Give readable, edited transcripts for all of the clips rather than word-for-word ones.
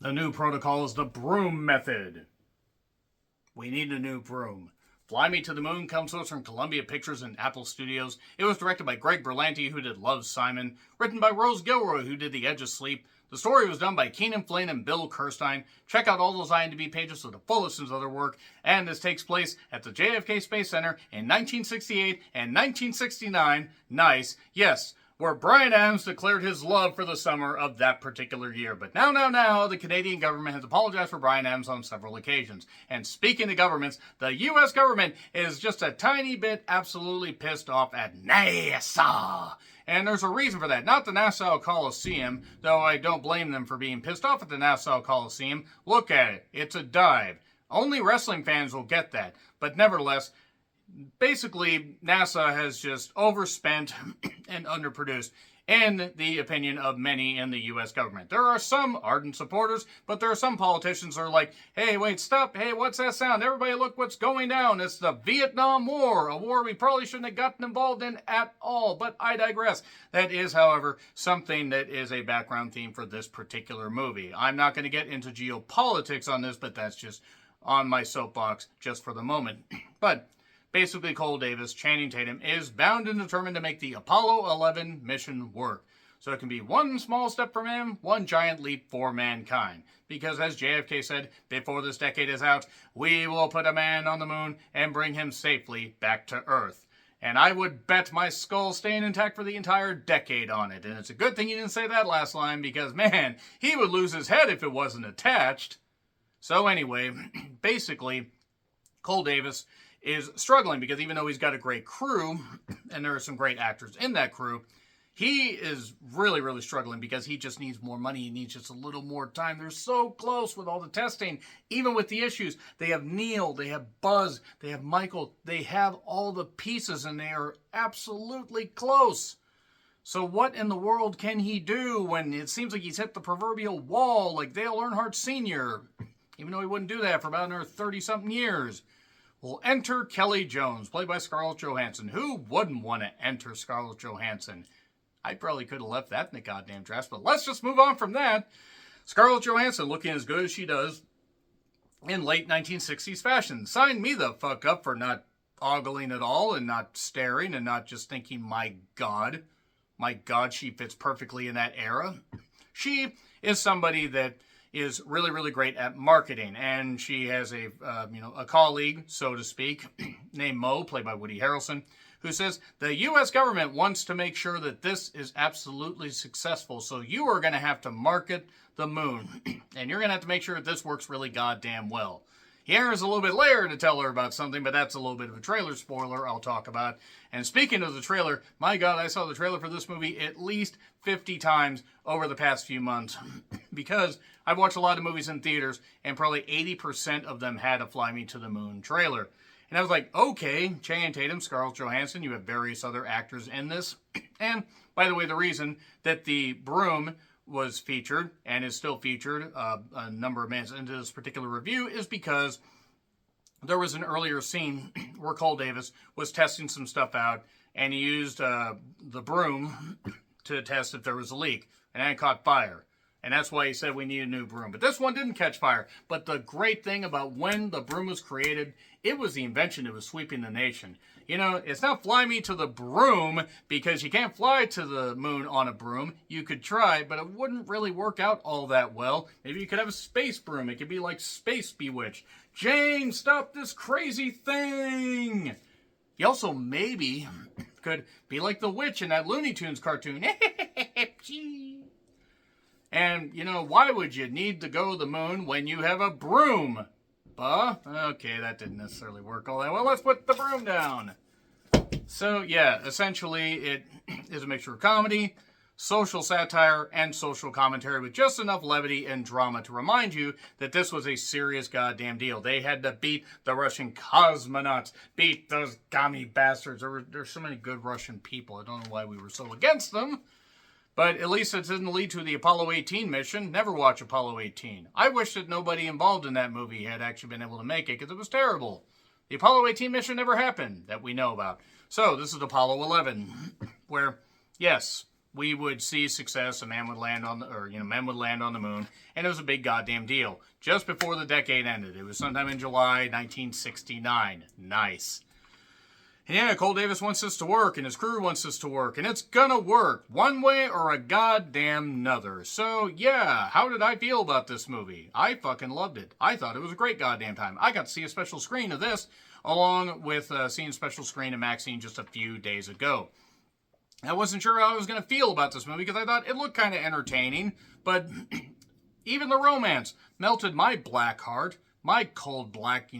The new protocol is the broom method. We need a new broom. Fly Me to the Moon comes to us from Columbia Pictures and Apple Studios. It was directed by Greg Berlanti, who did Love, Simon. Written by Rose Gilroy, who did The Edge of Sleep. The story was done by Keenan Flynn and Bill Kirstein. Check out all those IMDb pages for the full list of his other work. And this takes place at the JFK Space Center in 1968 and 1969. Nice. Yes, where Bryan Adams declared his love for the summer of that particular year. But now, the Canadian government has apologized for Bryan Adams on several occasions. And speaking of governments, the U.S. government is just a tiny bit absolutely pissed off at NASA. And there's a reason for that. Not the Nassau Coliseum, though I don't blame them for being pissed off at the Nassau Coliseum. Look at it. It's a dive. Only wrestling fans will get that. But nevertheless, basically, NASA has just overspent and underproduced, in the opinion of many in the U.S. government. There are some ardent supporters, but there are some politicians who are like, hey, wait, stop. Hey, what's that sound? Everybody look what's going down. It's the Vietnam War, a war we probably shouldn't have gotten involved in at all. But I digress. That is, however, something that is a background theme for this particular movie. I'm not going to get into geopolitics on this, but that's just on my soapbox just for the moment. But basically, Cole Davis, Channing Tatum, is bound and determined to make the Apollo 11 mission work. So it can be one small step for man, one giant leap for mankind. Because as JFK said, before this decade is out, we will put a man on the moon and bring him safely back to Earth. And I would bet my skull staying intact for the entire decade on it. And it's a good thing he didn't say that last line, because man, he would lose his head if it wasn't attached. So anyway, basically, Cole Davis is struggling because even though he's got a great crew, and there are some great actors in that crew, he is really, really struggling because he just needs more money. He needs just a little more time. They're so close with all the testing, even with the issues. They have Neil, they have Buzz, they have Michael. They have all the pieces, and they are absolutely close. So what in the world can he do when it seems like he's hit the proverbial wall like Dale Earnhardt Sr., even though he wouldn't do that for about another 30-something years? Well, enter Kelly Jones, played by Scarlett Johansson. Who wouldn't want to enter Scarlett Johansson? I probably could have left that in the goddamn dress, but let's just move on from that. Scarlett Johansson looking as good as she does in late 1960s fashion. Sign me the fuck up for not ogling at all and not staring and not just thinking, my God, she fits perfectly in that era. She is somebody that is really, really great at marketing, and she has a colleague, so to speak, named Mo, played by Woody Harrelson, who says the U.S. government wants to make sure that this is absolutely successful, so you are going to have to market the moon, and you're going to have to make sure that this works really goddamn well. He enters a little bit later to tell her about something, but that's a little bit of a trailer spoiler I'll talk about. And speaking of the trailer, my God, I saw the trailer for this movie at least 50 times over the past few months because I've watched a lot of movies in theaters, and probably 80% of them had a Fly Me to the Moon trailer. And I was like, okay, Channing Tatum, Scarlett Johansson, you have various other actors in this. And by the way, the reason that the broom was featured and is still featured a number of minutes into this particular review is because there was an earlier scene where Cole Davis was testing some stuff out, and he used the broom to test if there was a leak, and it caught fire. And that's why he said we need a new broom. But this one didn't catch fire. But the great thing about when the broom was created, it was the invention that was sweeping the nation. You know, it's not fly me to the broom, because you can't fly to the moon on a broom. You could try, but it wouldn't really work out all that well. Maybe you could have a space broom. It could be like Space Bewitched. Jane, stop this crazy thing! You also maybe could be like the witch in that Looney Tunes cartoon. And, you know, why would you need to go to the moon when you have a broom? Okay, that didn't necessarily work all that well. Let's put the broom down. So, yeah, essentially it is a mixture of comedy, social satire, and social commentary with just enough levity and drama to remind you that this was a serious goddamn deal. They had to beat the Russian cosmonauts, beat those commie bastards. There's so many good Russian people. I don't know why we were so against them. But at least it didn't lead to the Apollo 18 mission. Never watch Apollo 18. I wish that nobody involved in that movie had actually been able to make it, because it was terrible. The Apollo 18 mission never happened that we know about. So this is Apollo 11, where, yes, we would see success, a man would land on the, or, men would land on the moon, and it was a big goddamn deal. Just before the decade ended. It was sometime in July 1969. Nice. And yeah, Cole Davis wants this to work, and his crew wants this to work, and it's gonna work, one way or a goddamn nother. So, yeah, how did I feel about this movie? I fucking loved it. I thought it was a great goddamn time. I got to see a special screen of this, along with seeing a special screen of Maxine just a few days ago. I wasn't sure how I was going to feel about this movie, because I thought it looked kind of entertaining, but even the romance melted my black heart. My cold black,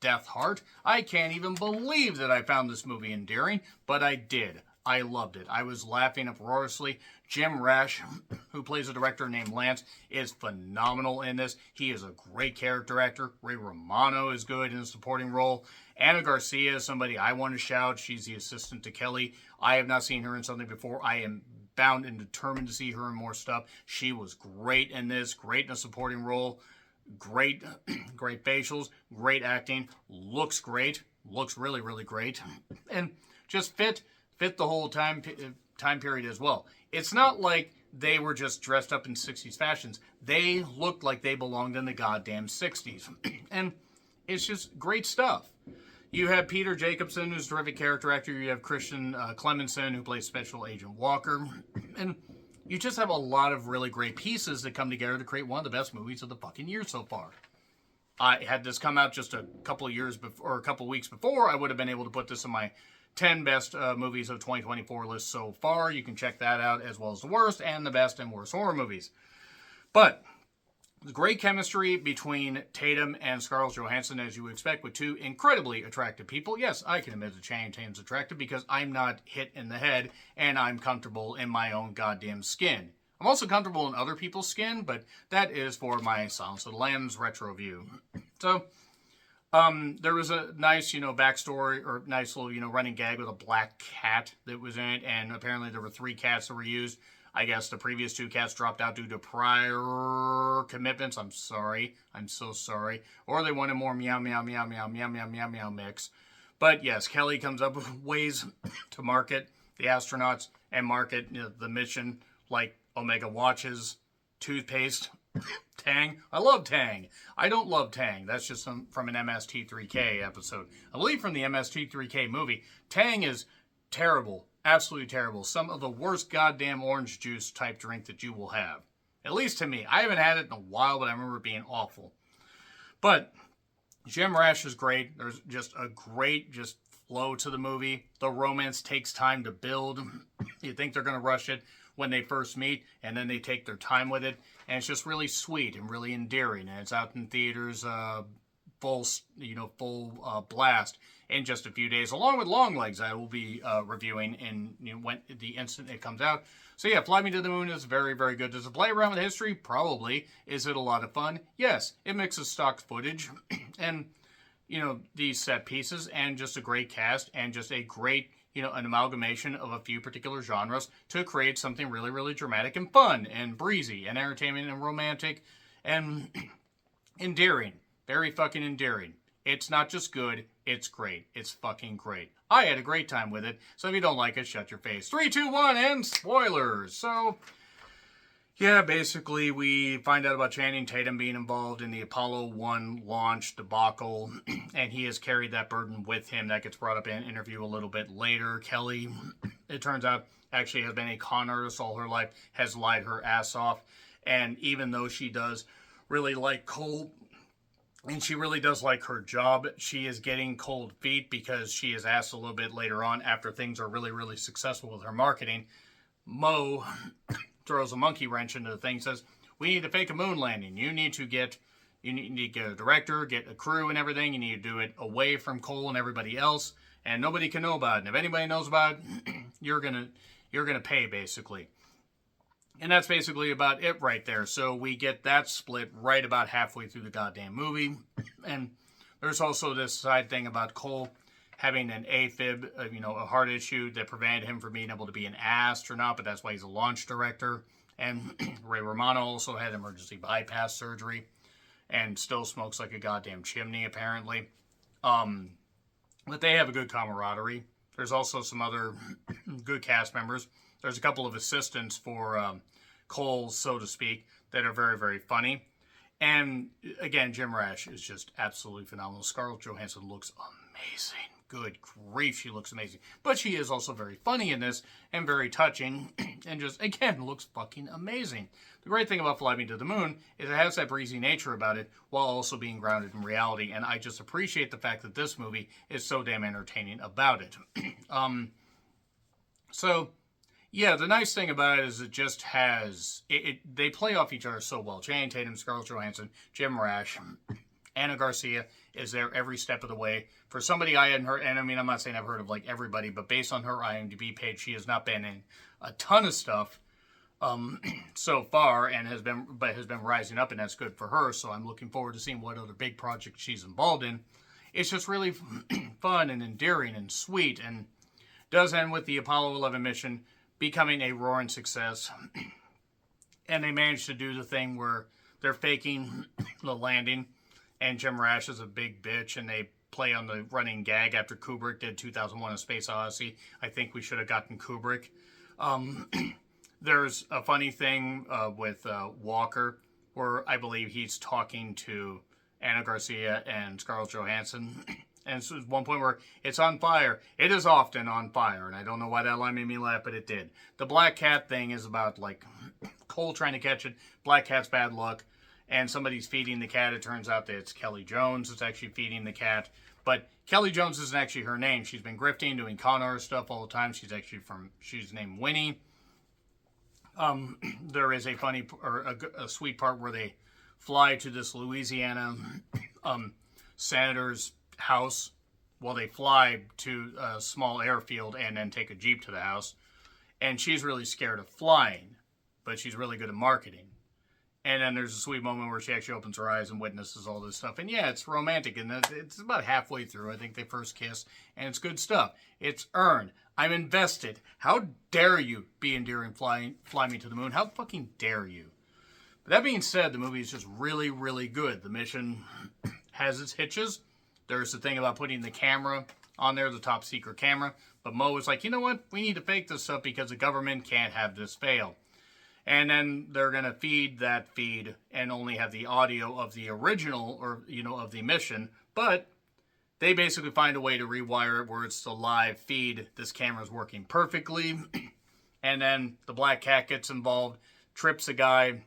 death heart. I can't even believe that I found this movie endearing, but I did. I loved it. I was laughing uproariously. Jim Rash, who plays a director named Lance, is phenomenal in this. He is a great character actor. Ray Romano is good in a supporting role. Anna Garcia is somebody I want to shout. She's the assistant to Kelly. I have not seen her in something before. I am bound and determined to see her in more stuff. She was great in this, great in a supporting role. Great facials, great acting, looks great, looks really, really great, and just fit the whole time period as well. It's not like they were just dressed up in 60s fashions. They looked like they belonged in the goddamn 60s, and it's just great stuff. You have Peter Jacobson, who's a terrific character actor. You have Christian Clemenson, who plays Special Agent Walker, and you just have a lot of really great pieces that come together to create one of the best movies of the fucking year so far. I had this come out just a couple of years before, or a couple of weeks before, I would have been able to put this in my 10 best movies of 2024 list so far. You can check that out, as well as the worst and the best and worst horror movies. But the great chemistry between Tatum and Scarlett Johansson, as you would expect, with two incredibly attractive people. Yes, I can admit that Channing Tatum's attractive because I'm not hit in the head and I'm comfortable in my own goddamn skin. I'm also comfortable in other people's skin, but that is for my Silence of the Lambs retro view. So, there was a nice, backstory, or nice little, running gag with a black cat that was in it, and apparently there were 3 cats that were used. I guess the previous 2 cats dropped out due to prior commitments. I'm sorry. I'm so sorry. Or they wanted more meow, meow, meow, meow, meow, meow, meow, meow mix. But yes, Kelly comes up with ways to market the astronauts and market the mission, like Omega watches, toothpaste, Tang. I love Tang. I don't love Tang. That's just from an MST3K episode. I believe from the MST3K movie. Tang is terrible. Absolutely terrible. Some of the worst goddamn orange juice type drink that you will have. At least to me. I haven't had it in a while, but I remember it being awful. But Jim Rash is great. There's just a great flow to the movie. The romance takes time to build. You think they're going to rush it when they first meet, and then they take their time with it. And it's just really sweet and really endearing. And it's out in theaters full blast in just a few days, along with Longlegs I will be reviewing in when the instant it comes out. So yeah, Fly Me to the Moon is very, very good. Does it play around with history? Probably. Is it a lot of fun? Yes. It mixes stock footage and, these set pieces and just a great cast and just a great, an amalgamation of a few particular genres to create something really, really dramatic and fun and breezy and entertaining and romantic and endearing. Very fucking endearing. It's not just good, it's great. It's fucking great. I had a great time with it, so if you don't like it, shut your face. 3, 2, 1, and spoilers! So, yeah, basically we find out about Channing Tatum being involved in the Apollo 1 launch debacle, and he has carried that burden with him. That gets brought up in an interview a little bit later. Kelly, it turns out, actually has been a con artist all her life, has lied her ass off, and even though she does really like Cole, and she really does like her job, she is getting cold feet because she is asked a little bit later on, after things are really, really successful with her marketing. Mo throws a monkey wrench into the thing, says, we need to fake a moon landing. You need to get a director, get a crew and everything. You need to do it away from Cole and everybody else, and nobody can know about it. And if anybody knows about it, you're gonna pay, basically. And that's basically about it right there. So we get that split right about halfway through the goddamn movie. And there's also this side thing about Cole having an AFib, a heart issue that prevented him from being able to be an astronaut, but that's why he's a launch director. And Ray Romano also had emergency bypass surgery and still smokes like a goddamn chimney, apparently. But they have a good camaraderie. There's also some other good cast members. there's a couple of assistants for Cole, so to speak, that are very, very funny. And again, Jim Rash is just absolutely phenomenal. Scarlett Johansson looks amazing. Good grief, she looks amazing. But she is also very funny in this and very touching and just, again, looks fucking amazing. The great thing about Fly Me to the Moon is it has that breezy nature about it while also being grounded in reality. And I just appreciate the fact that this movie is so damn entertaining about it. So, yeah, the nice thing about it is it just has, they play off each other so well. Channing Tatum, Scarlett Johansson, Jim Rash, Anna Garcia is there every step of the way. For somebody I hadn't heard, and I mean, I'm not saying I've heard of like everybody, but based on her IMDb page, she has not been in a ton of stuff so far, and has been rising up, and that's good for her. So I'm looking forward to seeing what other big projects she's involved in. It's just really fun and endearing and sweet, and does end with the Apollo 11 mission becoming a roaring success. And they managed to do the thing where they're faking the landing, and Jim Rash is a big bitch, and they play on the running gag after Kubrick did 2001: A Space Odyssey. I think we should have gotten Kubrick. There's a funny thing with Walker, where I believe he's talking to Anna Garcia and Scarlett Johansson. And so there's one point where it's on fire. It is often on fire. And I don't know why that line made me laugh, but it did. The black cat thing is about, like, Cole trying to catch it. Black cat's bad luck. And somebody's feeding the cat. It turns out that it's Kelly Jones that's actually feeding the cat. But Kelly Jones isn't actually her name. She's been grifting, doing con artist stuff all the time. She's named Winnie. There is a funny, or a sweet part where they fly to this Louisiana senator's house. Well, they fly to a small airfield and then take a Jeep to the house. And she's really scared of flying, but she's really good at marketing. And then there's a sweet moment where she actually opens her eyes and witnesses all this stuff. And yeah, it's romantic. And it's about halfway through. I think they first kiss. And it's good stuff. It's earned. I'm invested. How dare you be endearing Fly Me to the Moon? How fucking dare you? But that being said, the movie is just really, really good. The mission has its hitches. There's the thing about putting the camera on there, the top secret camera. But Mo was like, you know what? We need to fake this up because the government can't have this fail. And then they're going to feed that feed and only have the audio of the original or, of the mission. But they basically find a way to rewire it where it's the live feed. This camera's working perfectly. And then the black cat gets involved, trips a guy,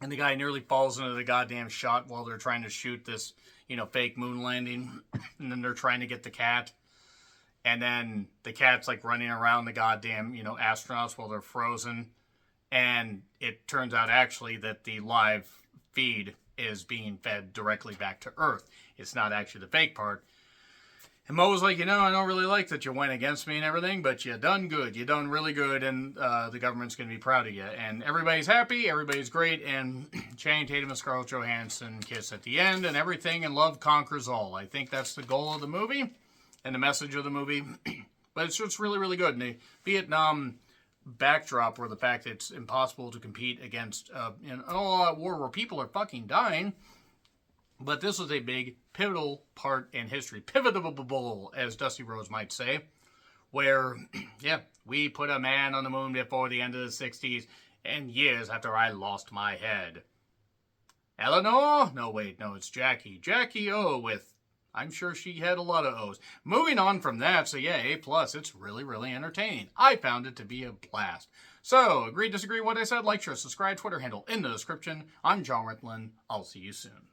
and the guy nearly falls into the goddamn shot while they're trying to shoot this, fake moon landing. And then they're trying to get the cat. And then the cat's like running around the goddamn, astronauts while they're frozen. And it turns out actually that the live feed is being fed directly back to Earth. It's not actually the fake part. And Mo was like, I don't really like that you went against me and everything, but you done good. You done really good, and the government's going to be proud of you. And everybody's happy, everybody's great, and Channing Tatum and Scarlett Johansson kiss at the end, and everything, and love conquers all. I think that's the goal of the movie and the message of the movie. But it's just really, really good. And the Vietnam backdrop where the fact that it's impossible to compete against an all-out war where people are fucking dying. But this was a big, pivotal part in history. Pivotable, as Dusty Rhodes might say. Where, we put a man on the moon before the end of the 60s and years after I lost my head. Eleanor? No, wait, no, it's Jackie. Jackie O with, I'm sure she had a lot of O's. Moving on from that, so yeah, A+, it's really, really entertaining. I found it to be a blast. So, agree, disagree, what I said, like, share, subscribe, Twitter handle in the description. I'm John Ritlin. I'll see you soon.